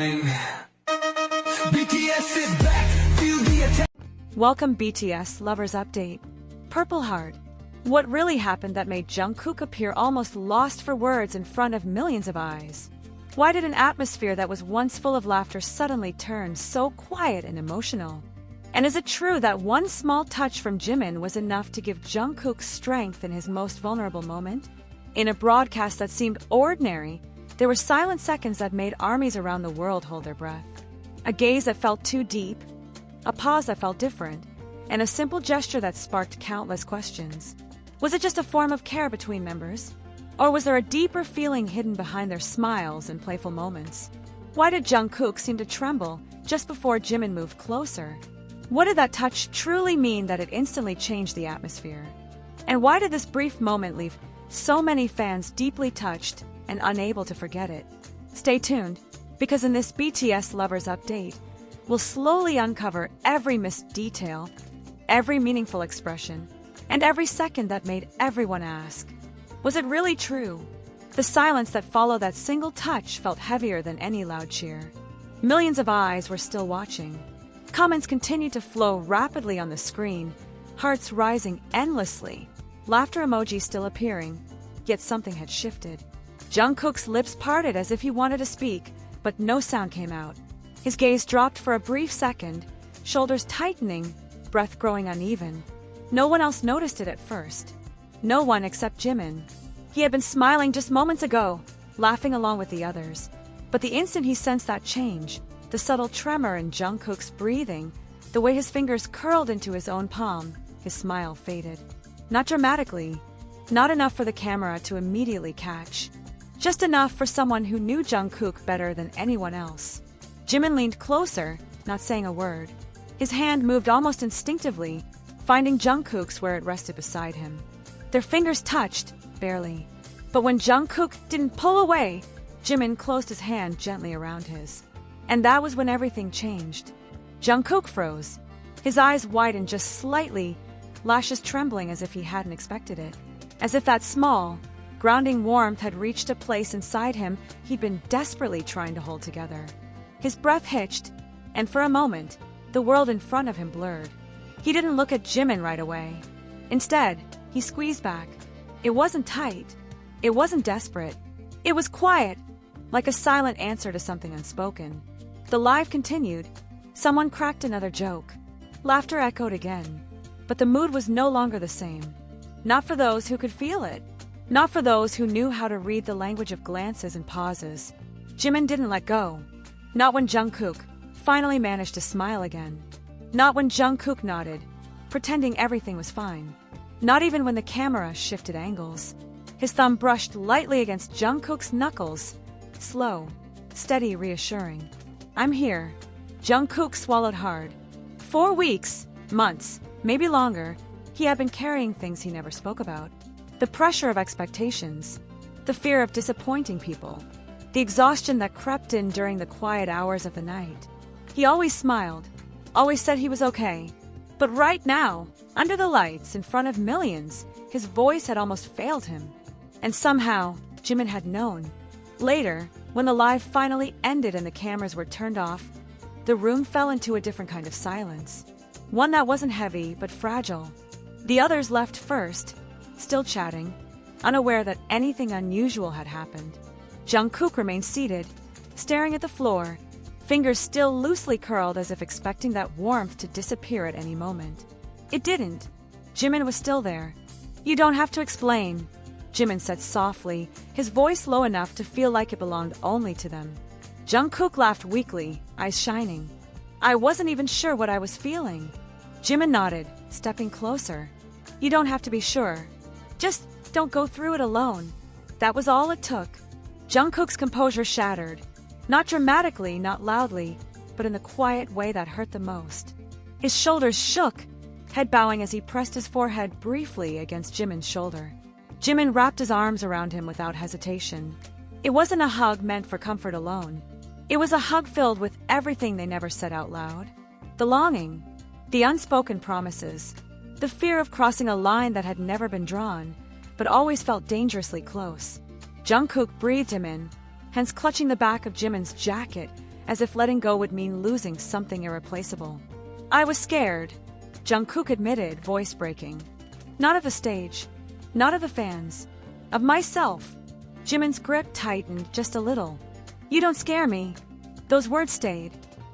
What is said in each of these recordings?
BTS is back, feel the attack. Welcome BTS Lovers Update. Purple Heart. What really happened that made Jungkook appear almost lost for words in front of millions of eyes? Why did an atmosphere that was once full of laughter suddenly turn so quiet and emotional? And is it true that one small touch from Jimin was enough to give Jungkook strength in his most vulnerable moment? In a broadcast that seemed ordinary, there were silent seconds that made armies around the world hold their breath. A gaze that felt too deep, a pause that felt different, and a simple gesture that sparked countless questions. Was it just a form of care between members? Or was there a deeper feeling hidden behind their smiles and playful moments? Why did Jungkook seem to tremble just before Jimin moved closer? What did that touch truly mean that it instantly changed the atmosphere? And why did this brief moment leave so many fans deeply touched and unable to forget it? Stay tuned, because in this BTS Lovers Update, we'll slowly uncover every missed detail, every meaningful expression, and every second that made everyone ask, was it really true? The silence that followed that single touch felt heavier than any loud cheer. Millions of eyes were still watching. Comments continued to flow rapidly on the screen, hearts rising endlessly, laughter emojis still appearing, yet something had shifted. Jungkook's lips parted as if he wanted to speak, but no sound came out. His gaze dropped for a brief second, shoulders tightening, breath growing uneven. No one else noticed it at first. No one except Jimin. He had been smiling just moments ago, laughing along with the others. But the instant he sensed that change, the subtle tremor in Jungkook's breathing, the way his fingers curled into his own palm, his smile faded. Not dramatically, not enough for the camera to immediately catch. Just enough for someone who knew Jungkook better than anyone else. Jimin leaned closer, not saying a word. His hand moved almost instinctively, finding Jungkook's where it rested beside him. Their fingers touched, barely. But when Jungkook didn't pull away, Jimin closed his hand gently around his. And that was when everything changed. Jungkook froze. His eyes widened just slightly, lashes trembling as if he hadn't expected it. As if that small, grounding warmth had reached a place inside him he'd been desperately trying to hold together. His breath hitched, and for a moment, the world in front of him blurred. He didn't look at Jimin right away. Instead, he squeezed back. It wasn't tight. It wasn't desperate. It was quiet, like a silent answer to something unspoken. The live continued. Someone cracked another joke. Laughter echoed again. But the mood was no longer the same. Not for those who could feel it. Not for those who knew how to read the language of glances and pauses. Jimin didn't let go. Not when Jungkook finally managed to smile again. Not when Jungkook nodded, pretending everything was fine. Not even when the camera shifted angles. His thumb brushed lightly against Jungkook's knuckles. Slow, steady, reassuring. I'm here. Jungkook swallowed hard. 4 weeks, months, maybe longer, he had been carrying things he never spoke about. The pressure of expectations, the fear of disappointing people, the exhaustion that crept in during the quiet hours of the night. He always smiled, always said he was okay. But right now, under the lights, in front of millions, his voice had almost failed him. And somehow, Jimin had known. Later, when the live finally ended and the cameras were turned off, the room fell into a different kind of silence. One that wasn't heavy, but fragile. The others left first, still chatting, unaware that anything unusual had happened. Jungkook remained seated, staring at the floor, fingers still loosely curled as if expecting that warmth to disappear at any moment. It didn't. Jimin was still there. You don't have to explain, Jimin said softly, his voice low enough to feel like it belonged only to them. Jungkook laughed weakly, eyes shining. I wasn't even sure what I was feeling. Jimin nodded, stepping closer. You don't have to be sure. Just don't go through it alone. That was all it took. Jungkook's composure shattered. Not dramatically, not loudly, but in the quiet way that hurt the most. His shoulders shook, head bowing as he pressed his forehead briefly against Jimin's shoulder. Jimin wrapped his arms around him without hesitation. It wasn't a hug meant for comfort alone. It was a hug filled with everything they never said out loud. The longing, the unspoken promises, the fear of crossing a line that had never been drawn, but always felt dangerously close. Jungkook breathed him in, hands clutching the back of Jimin's jacket, as if letting go would mean losing something irreplaceable. I was scared, Jungkook admitted, voice breaking. Not of the stage, not of the fans, of myself. Jimin's grip tightened just a little. You don't scare me. Those words stayed.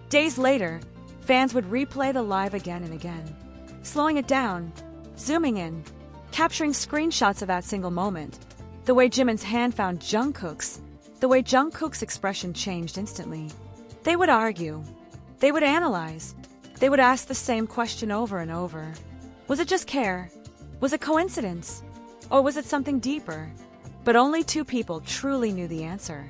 Days later, fans would replay the live again and again, slowing it down, zooming in, capturing screenshots of that single moment. The way Jimin's hand found Jungkook's, the way Jungkook's expression changed instantly. They would argue. They would analyze. They would ask the same question over and over. Was it just care? Was it coincidence? Or was it something deeper? But only two people truly knew the answer.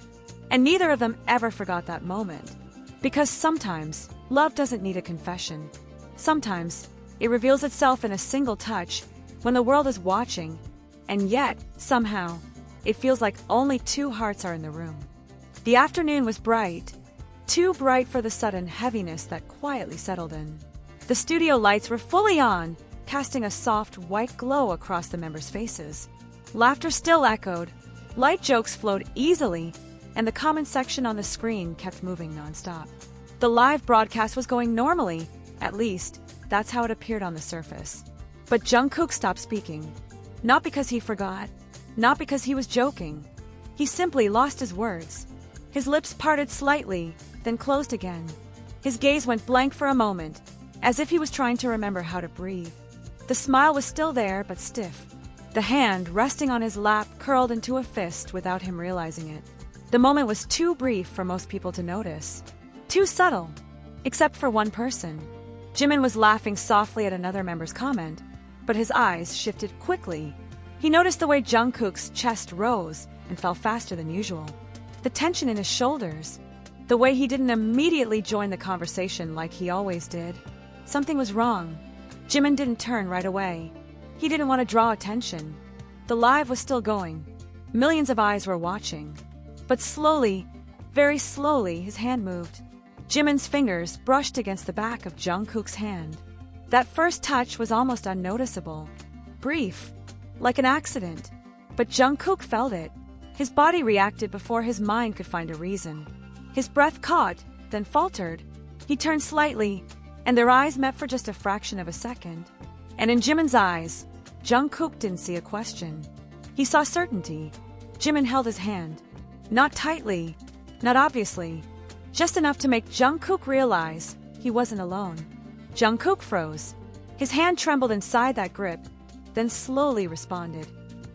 And neither of them ever forgot that moment. Because sometimes, love doesn't need a confession. Sometimes, it reveals itself in a single touch when the world is watching, and yet, somehow, it feels like only two hearts are in the room. The afternoon was bright, too bright for the sudden heaviness that quietly settled in. The studio lights were fully on, casting a soft white glow across the members' faces. Laughter still echoed, light jokes flowed easily, and the comment section on the screen kept moving nonstop. The live broadcast was going normally, at least, that's how it appeared on the surface. But Jungkook stopped speaking. Not because he forgot, not because he was joking. He simply lost his words. His lips parted slightly, then closed again. His gaze went blank for a moment, as if he was trying to remember how to breathe. The smile was still there, but stiff. The hand resting on his lap curled into a fist without him realizing it. The moment was too brief for most people to notice. Too subtle. Except for one person. Jimin was laughing softly at another member's comment, but his eyes shifted quickly. He noticed the way Jungkook's chest rose and fell faster than usual. The tension in his shoulders. The way he didn't immediately join the conversation like he always did. Something was wrong. Jimin didn't turn right away. He didn't want to draw attention. The live was still going. Millions of eyes were watching. But slowly, very slowly, his hand moved. Jimin's fingers brushed against the back of Jungkook's hand. That first touch was almost unnoticeable. Brief. Like an accident. But Jungkook felt it. His body reacted before his mind could find a reason. His breath caught, then faltered. He turned slightly, and their eyes met for just a fraction of a second. And in Jimin's eyes, Jungkook didn't see a question. He saw certainty. Jimin held his hand. Not tightly, not obviously. Just enough to make Jungkook realize he wasn't alone. Jungkook froze. His hand trembled inside that grip, then slowly responded.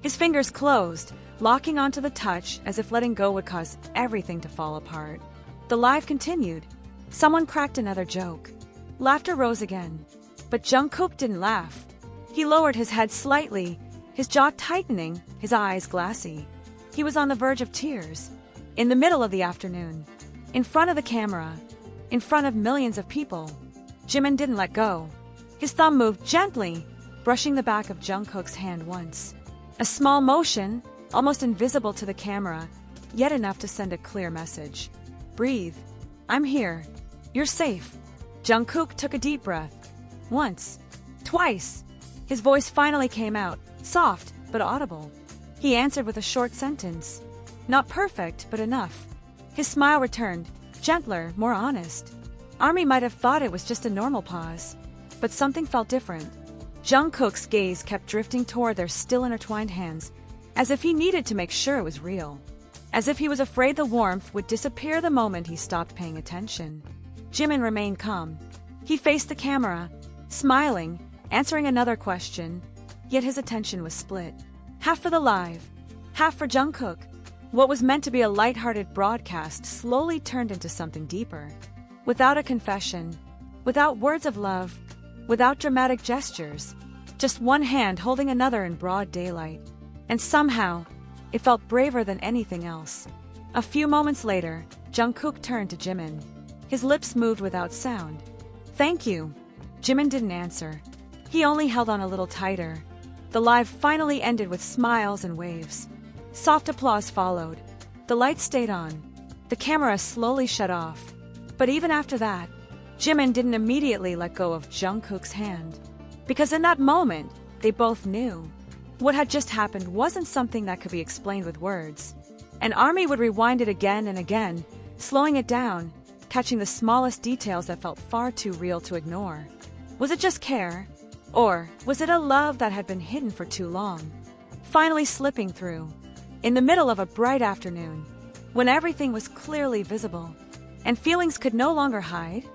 His fingers closed, locking onto the touch as if letting go would cause everything to fall apart. The live continued. Someone cracked another joke. Laughter rose again. But Jungkook didn't laugh. He lowered his head slightly, his jaw tightening, his eyes glassy. He was on the verge of tears. In the middle of the afternoon. In front of the camera. In front of millions of people. Jimin didn't let go. His thumb moved gently, brushing the back of Jungkook's hand once. A small motion, almost invisible to the camera, yet enough to send a clear message. Breathe. I'm here. You're safe. Jungkook took a deep breath. Once. Twice. His voice finally came out, soft but audible. He answered with a short sentence. Not perfect, but enough. His smile returned, gentler, more honest. Army might have thought it was just a normal pause, but something felt different. Jungkook's gaze kept drifting toward their still intertwined hands, as if he needed to make sure it was real. As if he was afraid the warmth would disappear the moment he stopped paying attention. Jimin remained calm. He faced the camera, smiling, answering another question, yet his attention was split. Half for the live, half for Jungkook. What was meant to be a lighthearted broadcast slowly turned into something deeper. Without a confession, without words of love, without dramatic gestures, just one hand holding another in broad daylight. And somehow, it felt braver than anything else. A few moments later, Jungkook turned to Jimin. His lips moved without sound. Thank you. Jimin didn't answer. He only held on a little tighter. The live finally ended with smiles and waves. Soft applause followed. The lights stayed on. The camera slowly shut off. But even after that, Jimin didn't immediately let go of Jungkook's hand. Because in that moment, they both knew. What had just happened wasn't something that could be explained with words. An army would rewind it again and again, slowing it down, catching the smallest details that felt far too real to ignore. Was it just care? Or was it a love that had been hidden for too long, finally slipping through? In the middle of a bright afternoon, when everything was clearly visible, and feelings could no longer hide,